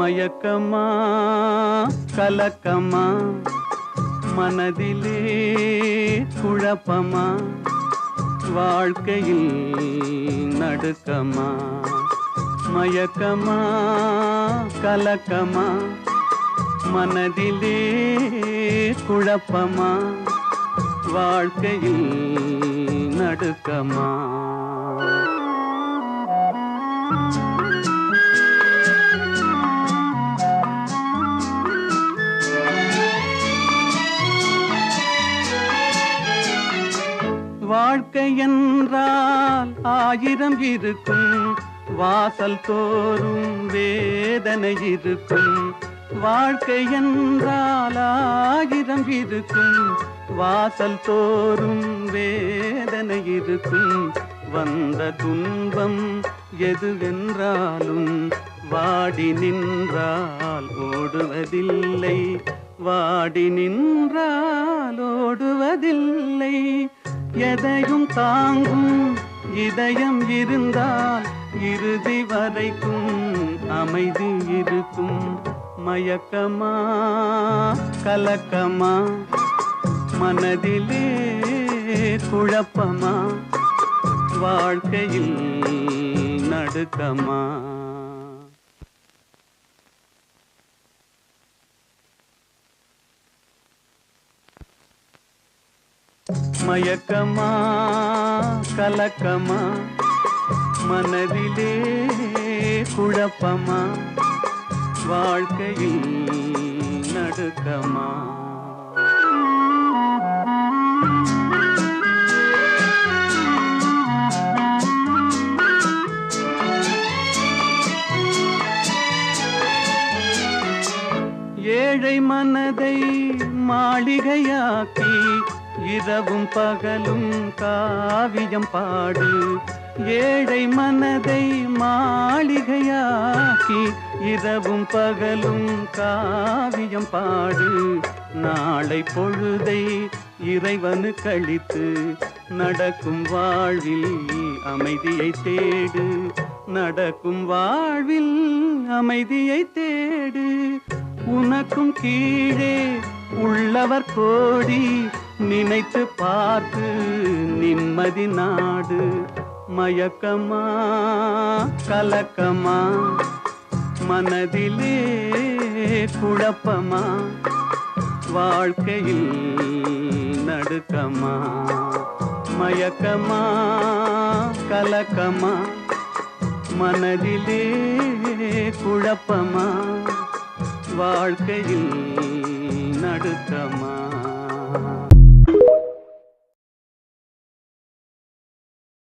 மயக்கமா கலக்கமா மனதிலே குழப்பமா வாழ்க்கையில் நடுக்கமா மயக்கமா கலக்கமா மனதிலே குழப்பமா வாழ்க்கையில் நடுக்கமா வாழ்க்கை என்றால் ஆயிரம் இருக்கும் வாசல் தோறும் வேதனை இருக்கும் வாழ்க்கை என்றால் ஆயிரம் இருக்கும் வாசல் தோறும் வேதனை இருக்கும் வந்த துன்பம் எதுவென்றாலும் வாடி நின்றால் ஓடுவதில்லை வாடி நின்றால் ஓடுவதில்லை எதையும் தாங்கும் இதயம் இருந்தால் இறுதி வரைக்கும் அமைதி இருக்கும் மயக்கமா கலக்கமா மனதிலே குழப்பமா வாழ்க்கையில் நடுக்கமா மயக்கமா கலக்கமா மனதிலே குழப்பமா வாழ்க்கையில் நடுக்கமா ஏழை மனதை மாளிகையாக்கி இரவும் பகலும் காவியம் பாடு ஏழை மனதை மாளிகையாக்கி இரவும் பகலும் காவியம் பாடு நாளை பொழுதை இறைவனு கழித்து நடக்கும் வாழ்வில் அமைதியை தேடு நடக்கும் வாழ்வில் அமைதியை தேடு உனக்கும் கீழே உள்ளவர் கோடி நினைத்து பார்த்து நிம்மதி நாடு மயக்கமா கலக்கமா மனதிலே குழப்பமா வாழ்க்கையில் நடுக்கமா மயக்கமா கலக்கமா மனதிலே குழப்பமா வாழ்க்கையில் நடுக்கமா